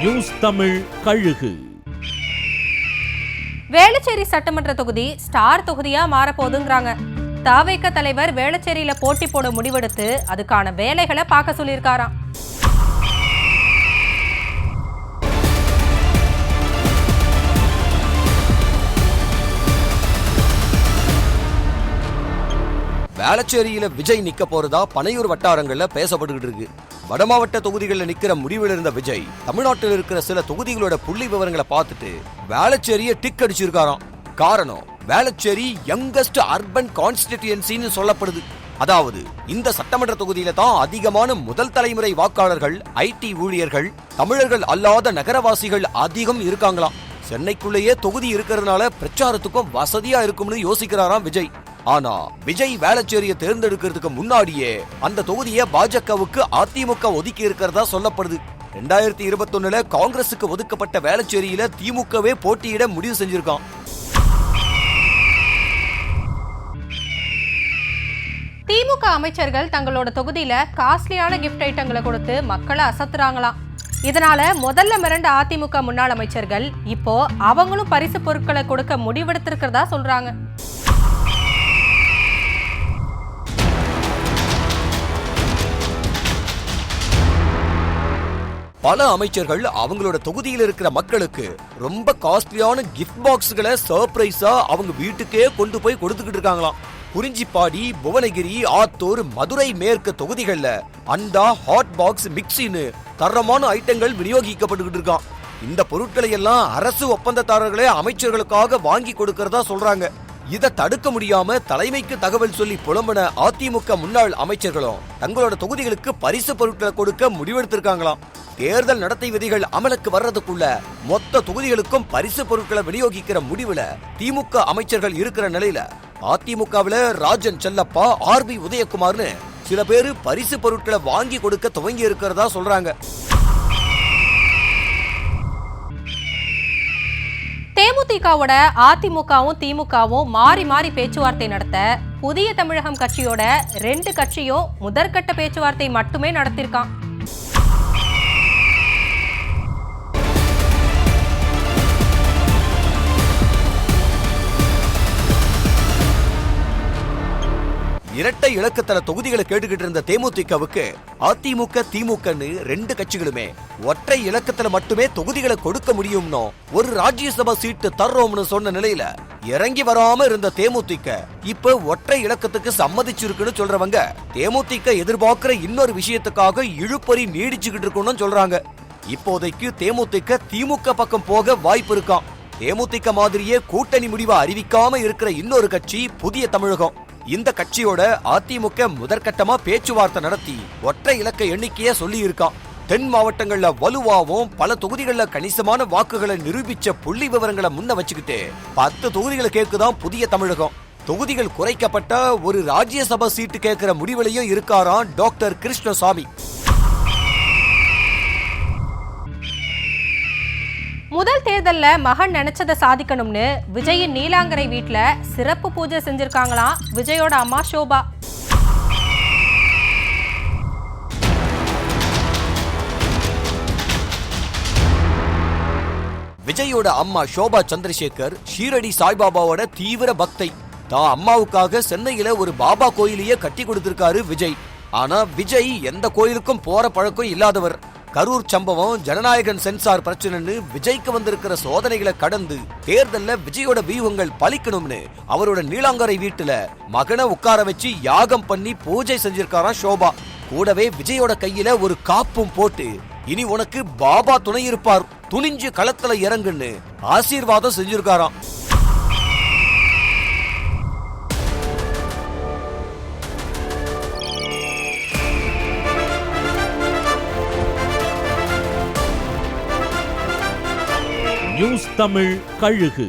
News Tamil கழுகு. வேளச்சேரி சட்டமன்ற தொகுதி ஸ்டார் தொகுதியா மாறப்போகுதுங்கிறாங்க. தவேக தலைவர் வேளச்சேரியில போட்டி போட முடிவெடுத்து அதுக்கான வேலைகளை பார்க்க சொல்லியிருக்காராம். வேளச்சேரியில விஜய் நிக்க போறதா பனையூர் வட்டாரங்கள்ல பேசப்பட்டுக்கிட்டு இருக்கு. வடமாவட்ட தொகுதிகளில் நிக்கிற முடிவில் இருந்த விஜய் தமிழ்நாட்டில் இருக்கிற சில தொகுதிகளோட புள்ளி விவரங்களை பார்த்துட்டு வேளச்சேரியை டிக் அடிச்சிருக்காராம். காரணம், வேளச்சேரி யங்கஸ்ட் அர்பன் கான்ஸ்டிடியூன்சின்னு சொல்லப்படுது. அதாவது இந்த சட்டமன்ற தொகுதியில தான் அதிகமான முதல் தலைமுறை வாக்காளர்கள், ஐடி ஊழியர்கள், தமிழர்கள் அல்லாத நகரவாசிகள் அதிகம் இருக்காங்களாம். சென்னைக்குள்ளேயே தொகுதி இருக்கிறதுனால பிரச்சாரத்துக்கும் வசதியா இருக்கும்னு யோசிக்கிறாராம் விஜய். ஆனா விஜய் வேளச்சேரியை தேர்ந்தெடுக்கிறதுக்கு முன்னாடியே அந்த தொகுதியை பாஜகவுக்கு அதிமுக ஒதுக்கி இருக்கிறதா சொல்லப்படுது. 2021 காங்கிரசுக்கு ஒதுக்கப்பட்ட வேளச்சேரியில திமுகவே போட்டியிட முடிவு செஞ்சிருக்கான். திமுக அமைச்சர்கள் தங்களோட தொகுதியில காஸ்ட்லியான கிஃப்ட் ஐட்டங்களை கொடுத்து மக்களை அசத்துறாங்களாம். இதனால முதல்ல மிரண்ட அதிமுக முன்னாள் அமைச்சர்கள் இப்போ அவங்களும் பரிசு பொருட்களை கொடுக்க முடிவெடுத்திருக்கிறதா சொல்றாங்க. பல அமைச்சர்கள் அவங்களோட தொகுதியில் இருக்கிற மக்களுக்கு ரொம்ப காஸ்ட்லியான கிஃப்ட் பாக்ஸ்களை சர்ப்ரைஸா அவங்க வீட்டுக்கே கொண்டு போய் கொடுத்துக்கிட்டு இருக்காங்களாம். குறிஞ்சிப்பாடி, புவனகிரி, ஆத்தூர், மதுரை மேற்கு தொகுதிகள்ல அண்டா, ஹாட் பாக்ஸ், மிக்சின்னு தரமான ஐட்டங்கள் விநியோகிக்கப்பட்டுக்கிட்டு இருக்கான். இந்த பொருட்களை எல்லாம் அரசு ஒப்பந்ததாரர்களே அமைச்சர்களுக்காக வாங்கி கொடுக்கறதா சொல்றாங்க. இதை தடுக்க முடியாம தலைமைக்கு தகவல் சொல்லி புலம்பின அதிமுக முன்னாள் அமைச்சர்களும் தங்களோட தொகுதிகளுக்கு பரிசு பொருட்களை கொடுக்க முடிவெடுத்திருக்காங்களாம். தேர்தல் நடத்தை விதிகள் அமலுக்கு வர்றதுக்குள்ள மொத்த தொகுதிகளுக்கும் பரிசு பொருட்களை விநியோகிக்கிற முடிவுல திமுக அமைச்சர்கள் இருக்கிற நிலையில அதிமுகவில ராஜன் செல்லப்பா, ஆர்பி உதயகுமார்னு சில பேரு பரிசு பொருட்களை வாங்கி கொடுக்க துவங்கி இருக்கிறதா சொல்றாங்க. தேமுதிகவோட அதிமுகவும் திமுகவும் மாறி மாறி பேச்சுவார்த்தை நடத்த புதிய தமிழகம் கட்சியோட 2 கட்சியும் முதற்கட்ட பேச்சுவார்த்தை மட்டுமே நடத்திருக்கான். இரட்டை இலக்கத்தல தொகுதிகளை கேட்டுக்கிட்டு இருந்த தேமுதிகவுக்கு அதிமுக, திமுகன்னு 2 கட்சிகளுமே ஒற்றை இலக்கத்துல மட்டுமே தொகுதிகளை கொடுக்க முடியும்னோ ஒரு ராஜ்யசபா சீட்டு தர்றோம்னு சொன்ன நிலையில இறங்கி வராம இருந்த தேமுதிக இப்ப ஒற்றை இலக்கத்துக்கு சம்மதிச்சிருக்குன்னு சொல்றவங்க தேமுதிக எதிர்பார்க்கிற இன்னொரு விஷயத்துக்காக இழுப்பறி நீடிச்சுக்கிட்டு இருக்குன்னு சொல்றாங்க. இப்போதைக்கு தேமுதிக திமுக பக்கம் போக வாய்ப்பு இருக்காம். தேமுதிக மாதிரியே கூட்டணி முடிவை அறிவிக்காம இருக்கிற இன்னொரு கட்சி புதிய தமிழகம். இந்த கட்சியோட அதிமுக முதற்கட்டமா பேச்சுவார்த்தை நடத்தி ஒற்றை இலக்க எண்ணிக்கைய சொல்லி இருக்கான். தென் மாவட்டங்கள்ல வலுவாவும் பல தொகுதிகள்ல கணிசமான வாக்குகளை நிரூபிச்ச புள்ளி விவரங்களை முன்ன வச்சுக்கிட்டு 10 தொகுதிகளை கேக்குதான் புதிய தமிழகம். தொகுதிகள் குறைக்கப்பட்ட ஒரு ராஜ்யசபா சீட்டு கேட்கிற முடிவிலையும் இருக்காராம் டாக்டர் கிருஷ்ணசாமி. முதல் தேர்தல்ல மகன் நினைச்சதை சாதிக்கணும்னு விஜயின் நீலாங்கரை வீட்டுல சிறப்பு பூஜை செஞ்சிருக்காங்களாம் விஜயோட அம்மா ஷோபா. விஜயோட அம்மா ஷோபா சந்திரசேகர் ஷீரடி சாய்பாபாவோட தீவிர பக்தை. தான் அம்மாவுக்காக சென்னையில ஒரு பாபா கோயிலையே கட்டி கொடுத்திருக்காரு விஜய். ஆனா விஜய் எந்த கோயிலுக்கும் போற பழக்கம் இல்லாதவர். கரூர் சம்பவம், ஜனநாயகன் சென்சார் பிரச்சனைன்னு விஜய்க்கு வந்திருக்கிற சோதனைகளை கடந்து தேர்தல்ல விஜயோட வியூகங்கள் பலிக்கணும்னு அவரோட நீலாங்கரை வீட்டுல மகனை உட்கார வச்சு யாகம் பண்ணி பூஜை செஞ்சிருக்காராம் ஷோபா. கூடவே விஜயோட கையில ஒரு காப்பும் போட்டு இனி உனக்கு பாபா துணை இருப்பார், துணிஞ்சு களத்துல இறங்குன்னு ஆசீர்வாதம் செஞ்சிருக்காராம். நியூஸ் தமிழ் கழுகு.